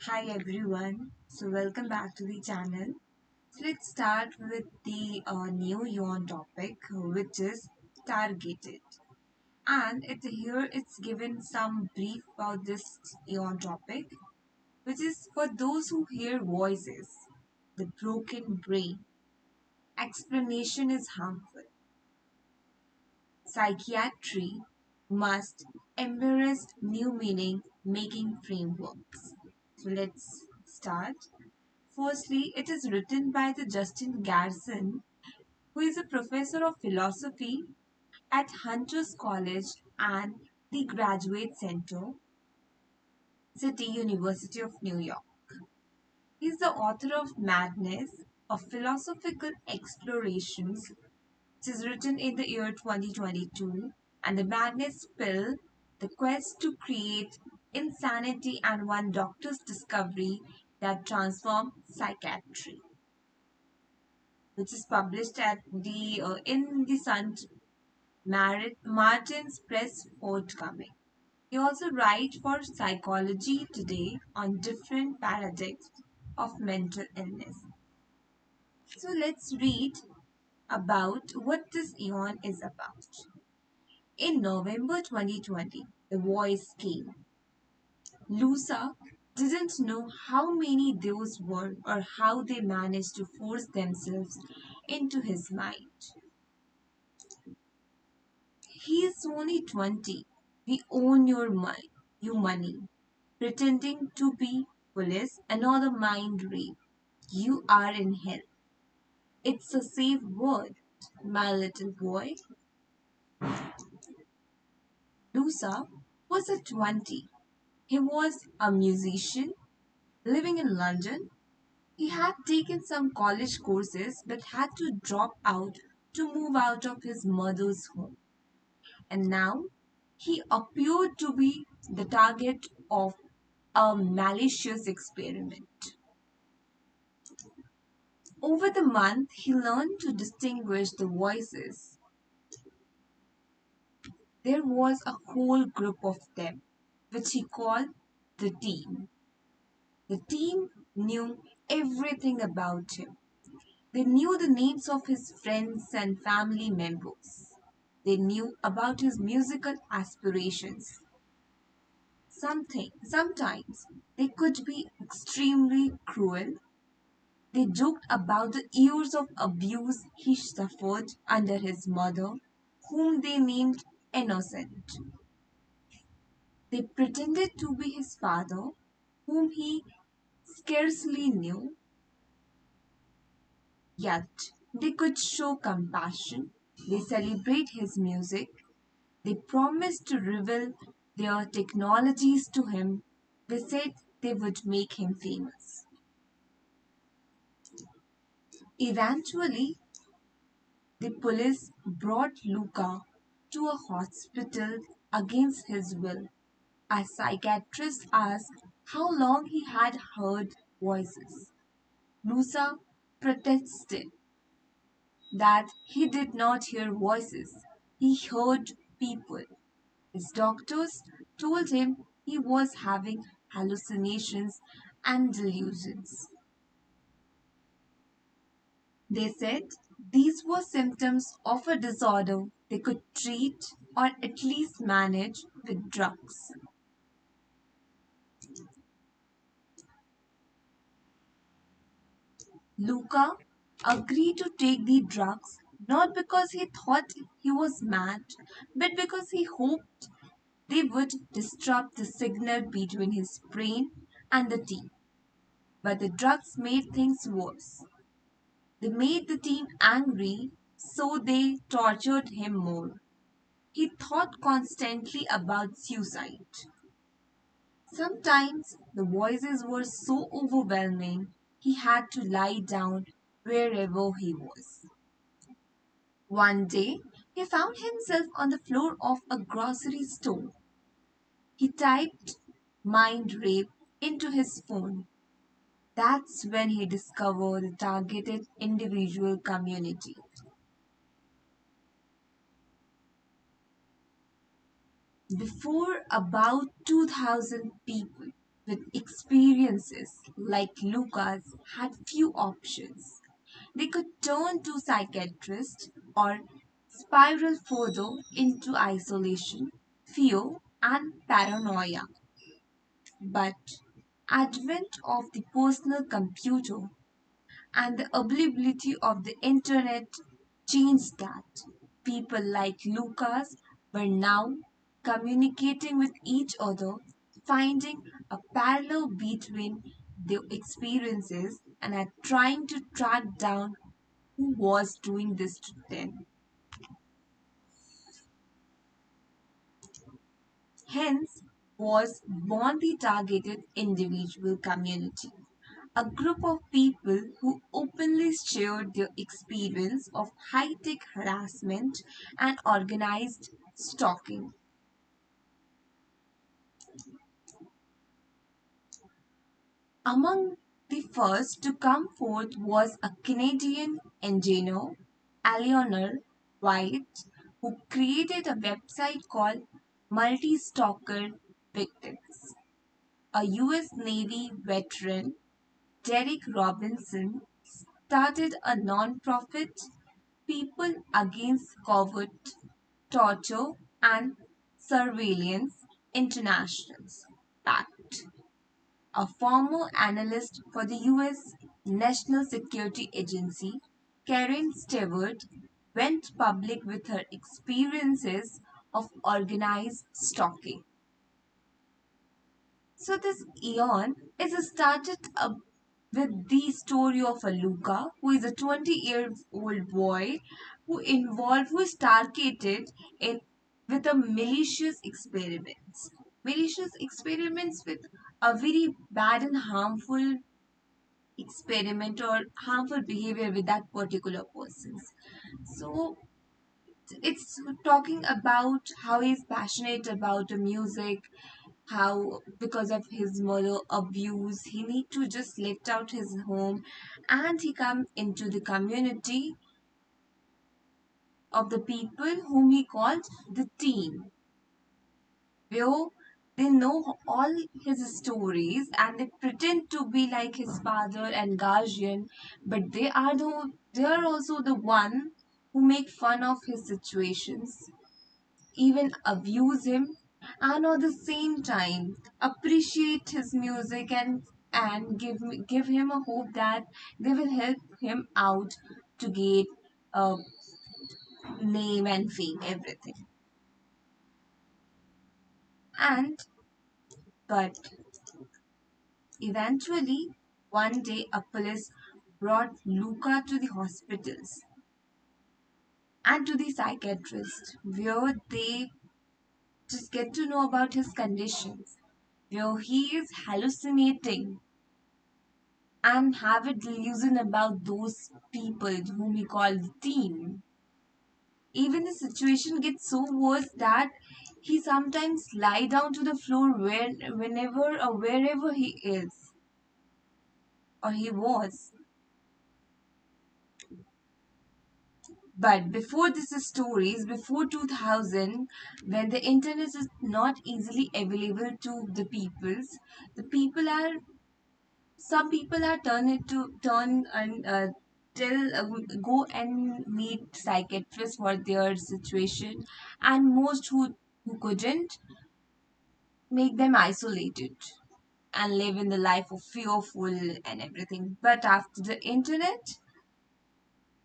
Hi everyone, so welcome back to the channel. So let's start with the new yawn topic, which is targeted. And here it's given some brief about this yawn topic, which is for those who hear voices, the broken brain. Explanation is harmful. Psychiatry must embrace new meaning making frameworks. So let's start. Firstly, it is written by the Justin Garrison, who is a professor of philosophy at Hunter's College and the Graduate Center, City University of New York. He is the author of Madness, of Philosophical Explorations, which is written in the year 2022, and The Madness Pill, The Quest to Create Insanity and One Doctor's Discovery That Transformed Psychiatry, which is published at the in the Martin's Press forthcoming. He also writes for Psychology Today on different paradigms of mental illness. So let's read about what this eon is about. In November 2020, the voice came. Lusa didn't know how many those were or how they managed to force themselves into his mind. He is only 20. We own you money. Pretending to be police, another mind rape. You are in hell. It's a safe word, my little boy. Lusa was at 20. He was a musician living in London. He had taken some college courses but had to drop out to move out of his mother's home. And now he appeared to be the target of a malicious experiment. Over the month, he learned to distinguish the voices. There was a whole group of them, which he called the team. The team knew everything about him. They knew the names of his friends and family members. They knew about his musical aspirations. Sometimes they could be extremely cruel. They joked about the years of abuse he suffered under his mother, whom they named Innocent. They pretended to be his father, whom he scarcely knew, yet they could show compassion. They celebrate his music. They promised to reveal their technologies to him. They said they would make him famous. Eventually, the police brought Luca to a hospital against his will. A psychiatrist asked how long he had heard voices. Luca protested that he did not hear voices, he heard people. His doctors told him he was having hallucinations and delusions. They said these were symptoms of a disorder they could treat or at least manage with drugs. Luca agreed to take the drugs not because he thought he was mad, but because he hoped they would disrupt the signal between his brain and the team. But the drugs made things worse. They made the team angry, so they tortured him more. He thought constantly about suicide. Sometimes the voices were so overwhelming he had to lie down wherever he was. One day, he found himself on the floor of a grocery store. He typed mind rape into his phone. That's when he discovered the targeted individual community. Before about 2,000 people with experiences like Lucas had few options. They could turn to psychiatrists or spiral further into isolation, fear, and paranoia. But advent of the personal computer and the availability of the internet changed that. People like Lucas were now communicating with each other, finding a parallel between their experiences and are trying to track down who was doing this to them. Hence was born the targeted individual community, a group of people who openly shared their experience of high tech harassment and organized stalking. Among the first to come forth was a Canadian engineer, Eleanor White, who created a website called Multi Stalker Victims. A US Navy veteran, Derek Robinson, started a non-profit People Against Covert Torture and Surveillance Internationals Pact. A former analyst for the US National Security Agency, Karen Stewart, went public with her experiences of organized stalking. So this Eon is started with the story of a Luca, who is a 20-year-old boy who is targeted in with a malicious experiments with a very bad and harmful experiment or harmful behavior with that particular persons. So it's talking about how he's passionate about the music, how because of his mother abuse he need to just left out his home, and he come into the community of the people whom he called the team, where they know all his stories and they pretend to be like his father and guardian, but they are also the one who make fun of his situations, even abuse him, and at the same time appreciate his music and give him a hope that they will help him out to get a name and fame, everything. And but eventually one day a police brought Luca to the hospitals and to the psychiatrist, where they just get to know about his conditions, where he is hallucinating and have a delusion about those people whom we call the team. Even the situation gets so worse that he sometimes lie down to the floor whenever or wherever he is or he was. But before this stories, before 2000, when the internet is not easily available to the peoples, the people are some people are turn and tell go and meet psychiatrists for their situation, and most who couldn't make them isolated and live in the life of fearful and everything. But after the internet,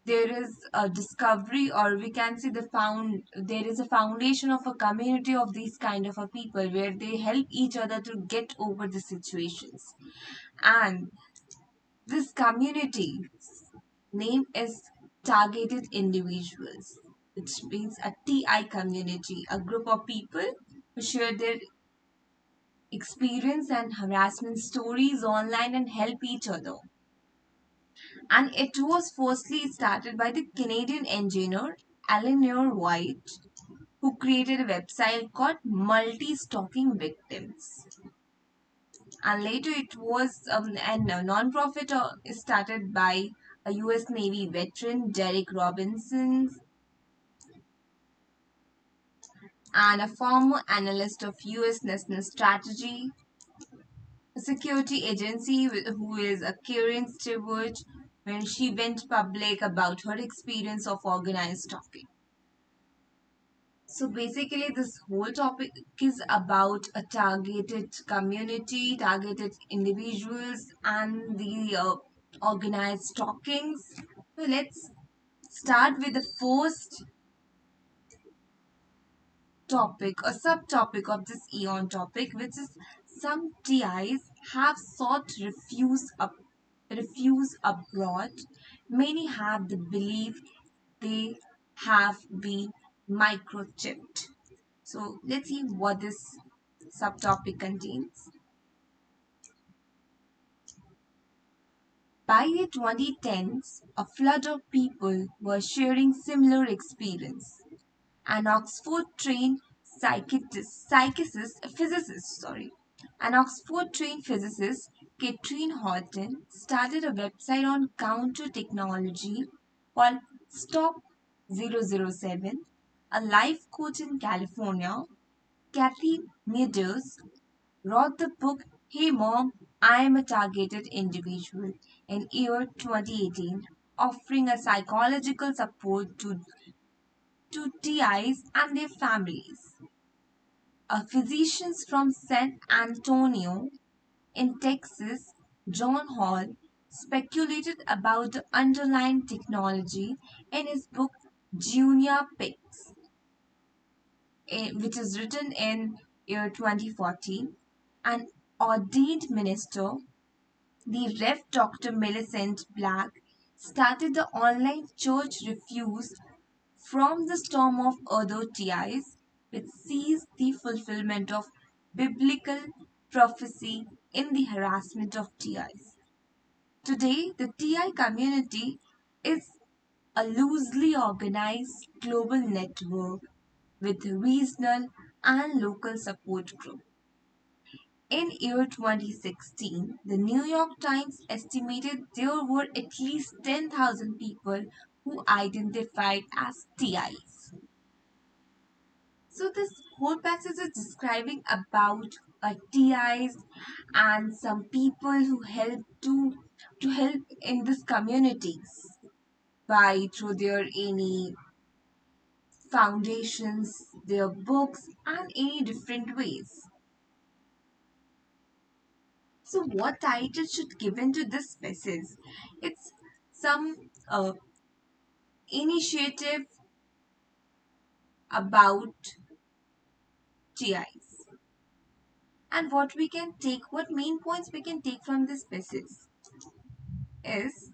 there is a discovery, or we can say there is a foundation of a community of these kind of a people where they help each other to get over the situations. And this community name is targeted individuals, which means a TI community, a group of people who share their experience and harassment stories online and help each other. And it was firstly started by the Canadian engineer Eleanor White, who created a website called Multi Stalking Victims. And later it was a non-profit started by a US Navy veteran, Derek Robinson, and a former analyst of US national strategy. a security agency who is a Karen Stewart when she went public about her experience of organized stalking. So basically, this whole topic is about a targeted community, targeted individuals, and the organized stalkings. So let's start with the first topic, a subtopic of this Eon topic, which is some TIs have sought refuse abroad. Many have the belief they have been microchipped. So let's see what this subtopic contains. By the 2010s, a flood of people were sharing similar experience. An Oxford-trained an Oxford-trained physicist, Catherine Horton, started a website on counter technology called Stop 007. A life coach in California, Kathy Meadows, wrote the book Hey Mom, I Am a Targeted Individual in year 2018, offering a psychological support to TIs and their families. A physician from San Antonio in Texas, John Hall, speculated about the underlying technology in his book Junior Pigs, which is written in year 2014. An ordained minister, the Rev. Dr. Millicent Black, started the online church Refuse from the storm of other TIs, which sees the fulfillment of biblical prophecy in the harassment of TIs. Today, the TI community is a loosely organized global network with regional and local support groups. In year 2016, the New York Times estimated there were at least 10,000 people who identified as TIs. So this whole passage is describing about TIs and some people who help in these communities by through their any foundations, their books, and any different ways. So what title should given to this species? It's some initiative about TIs. And what main points we can take from this species is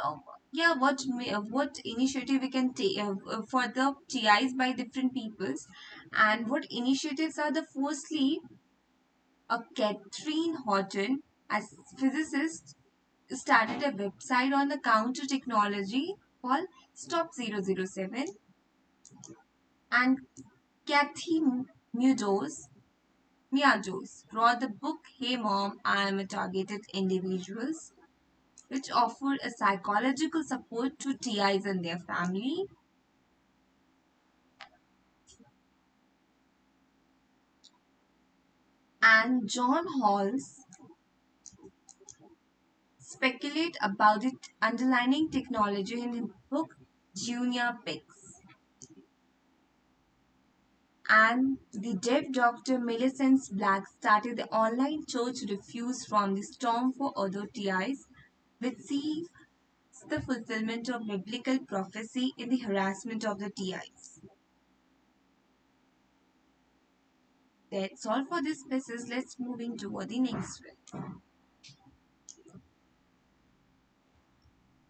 uh, yeah, what initiative we can take for the TIs by different peoples, and what initiatives are the firstly a Catherine Horton as physicist started a website on the counter technology called Stop 007, and Kathy Miados wrote the book Hey Mom, I Am a Targeted Individuals, which offered a psychological support to TIs and their family. And John Halls speculate about its underlying technology in his book Junior Pigs. And the deaf Dr. Millicent Black started the online church Refuse from the Storm for Other TIs, which sees the fulfillment of biblical prophecy in the harassment of the TIs. That's all for this species. Let's moving toward the next one.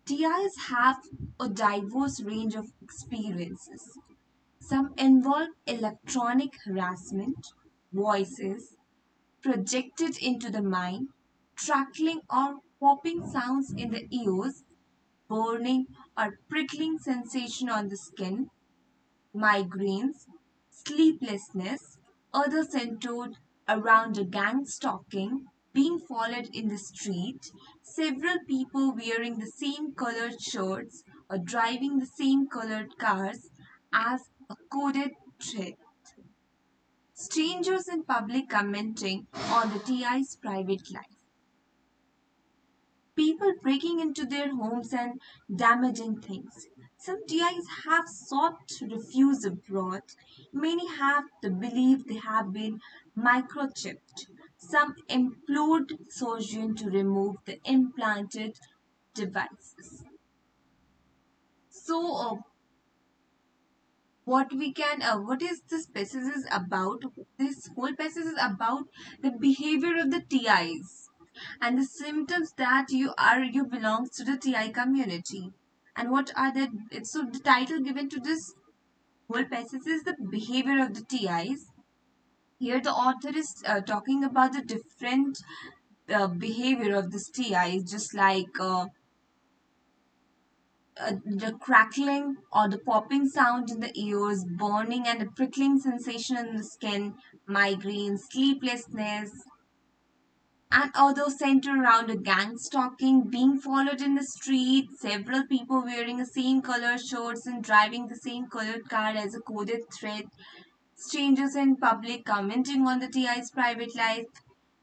TIs have a diverse range of experiences. Some involve electronic harassment, voices projected into the mind, crackling or popping sounds in the ears, burning or prickling sensation on the skin, migraines, sleeplessness, others centered around a gang stalking, being followed in the street, several people wearing the same colored shirts or driving the same colored cars as a coded threat. Strangers in public commenting on the TI's private life. People breaking into their homes and damaging things. Some TIs have sought refuge abroad. Many have the belief they have been microchipped. Some implored surgeon to remove the implanted devices. So, what is this passage is about? This whole passage is about the behavior of the TIs and the symptoms that you belong to the TI community. And what are so the title given to this whole passage is the behavior of the TIs. Here the author is talking about the different behavior of the TIs, just like the crackling or the popping sound in the ears, burning and a prickling sensation in the skin, migraine, sleeplessness, and others center around a gang stalking, being followed in the street, several people wearing the same color shirts and driving the same colored car as a coded threat, strangers in public commenting on the TI's private life,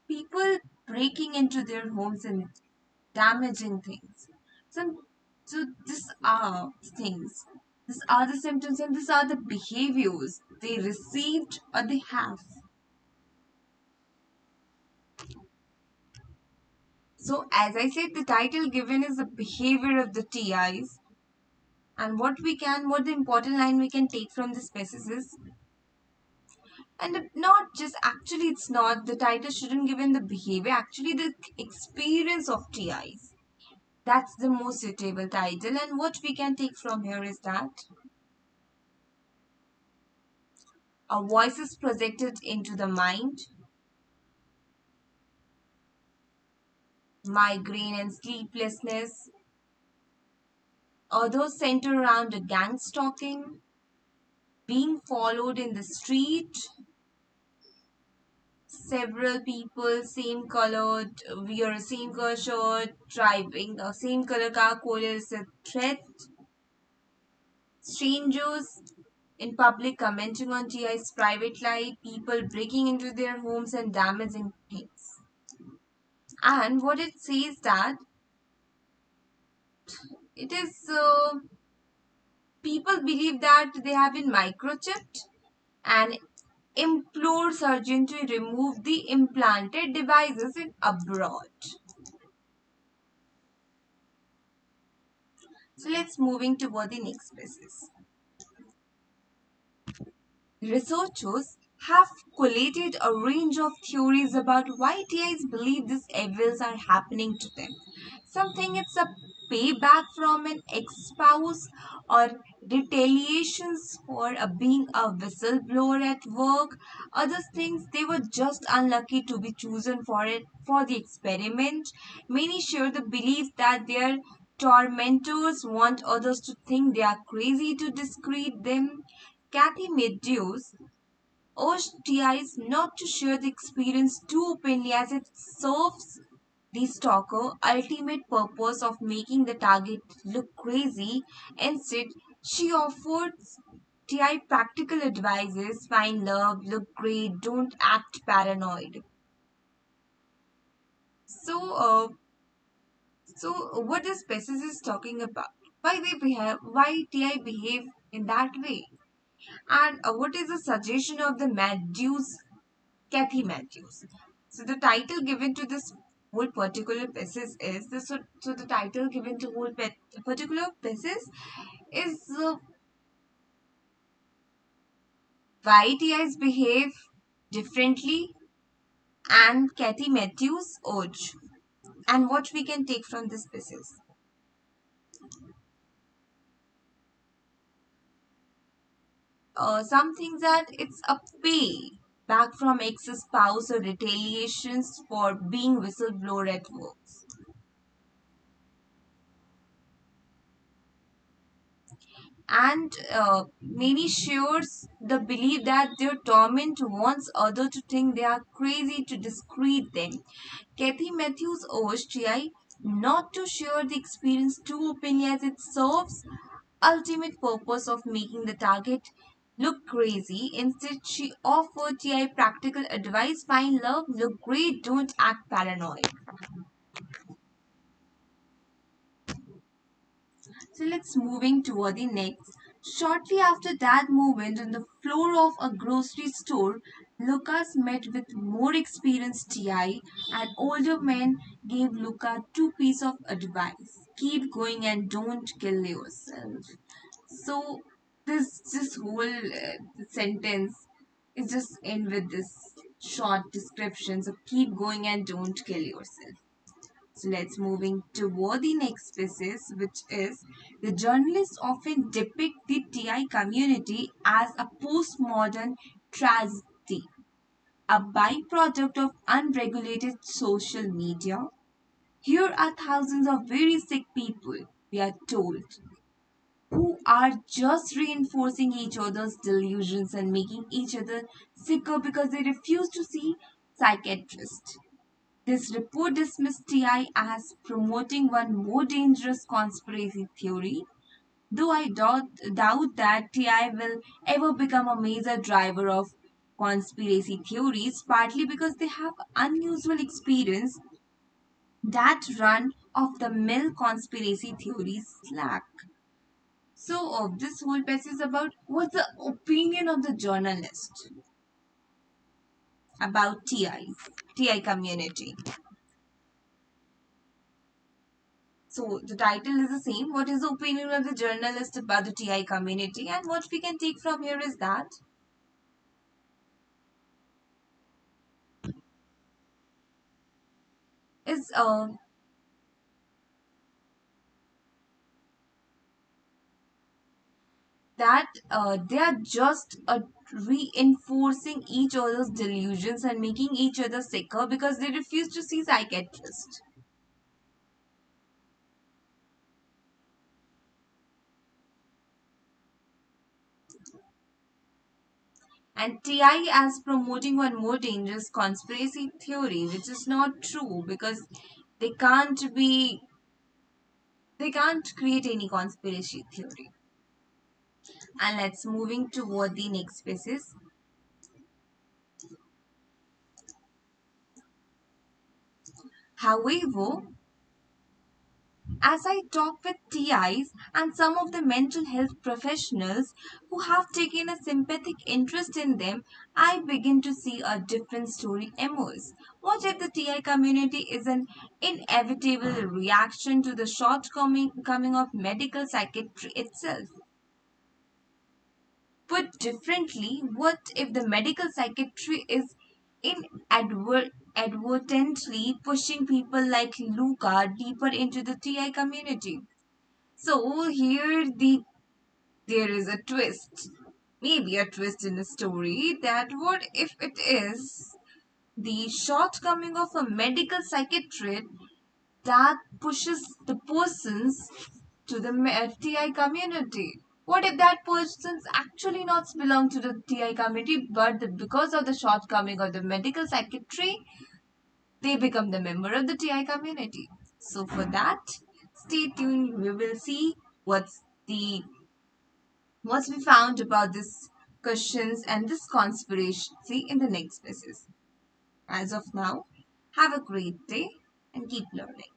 people breaking into their homes and damaging things. Some, so these are things. These are the symptoms and these are the behaviors they received or they have. So as I said, the title given is the behavior of the TIs, and what the important line we can take from this passage is, and not just actually it's not the title shouldn't given the behavior, actually the experience of TIs. That's the most suitable title, and what we can take from here is that a voice is projected into the mind, migraine and sleeplessness, others center around a gang stalking, being followed in the street, several people, same colored, wear a same color shirt, driving a same color car, code is a threat, strangers in public commenting on TI's private life, people breaking into their homes and damaging things. And what it says that it is people believe that they have been microchipped and implore surgeon to remove the implanted devices in abroad. So let's moving toward the next species. Researchers have collated a range of theories about why TIs believe these evils are happening to them. Some think it's a payback from an ex-spouse or retaliations for being a whistleblower at work. Others think they were just unlucky to be chosen for the experiment. Many share the belief that their tormentors want others to think they are crazy to discredit them. Kathy Meadows urged TIs not to share the experience too openly as it serves the stalker ultimate purpose of making the target look crazy. Instead, she offers TI practical advices: find love, look great, don't act paranoid. So, what this species is talking about? Why TI behave in that way? And what is the suggestion of the Matthews, Kathy Matthews? So the title given to this whole particular passage is this. So the title given to particular passage is why TIs behave differently and Kathy Matthews urge, and what we can take from this passage. Some things that it's a pay back from ex-spouse or retaliations for being whistleblower at work. And many shares the belief that their torment wants others to think they are crazy to discredit them. Kathy Matthews urged TI not to share the experience too openly as it serves ultimate purpose of making the target look crazy. Instead, she offered TI practical advice: find love, look great, don't act paranoid. So let's moving toward the next. Shortly after that moment on the floor of a grocery store, Lucas met with more experienced TI. An older man gave Luca two pieces of advice: keep going and don't kill yourself. So this whole sentence is just end with this short description. So keep going and don't kill yourself. So let's moving toward the next species, which is the journalists often depict the TI community as a postmodern tragedy, a byproduct of unregulated social media. Here are thousands of very sick people, we are told, who are just reinforcing each other's delusions and making each other sicker because they refuse to see psychiatrists. This report dismissed TI as promoting one more dangerous conspiracy theory, though I doubt that TI will ever become a major driver of conspiracy theories, partly because they have unusual experience that run of the mill conspiracy theories lack. So, this whole passage is about what's the opinion of the journalist about TI community. So the title is the same. What is the opinion of the journalist about the TI community? And what we can take from here is is uh, that they are just reinforcing each other's delusions and making each other sicker because they refuse to see psychiatrists. And TI as promoting one more dangerous conspiracy theory, which is not true because they can't be they can't create any conspiracy theory. And let's moving toward the next species. However, as I talk with TIs and some of the mental health professionals who have taken a sympathetic interest in them, I begin to see a different story emerge. What if the TI community is an inevitable reaction to the shortcoming coming of medical psychiatry itself? Put differently, what if the medical psychiatry is inadvertently pushing people like Luca deeper into the TI community? So there is a twist, maybe a twist in the story, that what if it is the shortcoming of a medical psychiatrist that pushes the persons to the TI community. What if that person's actually not belong to the TI community, but because of the shortcoming of the medical secretary, they become the member of the TI community? So for that, stay tuned. We will see the what's we found about this questions and this conspiracy in the next pieces. As of now, have a great day and keep learning.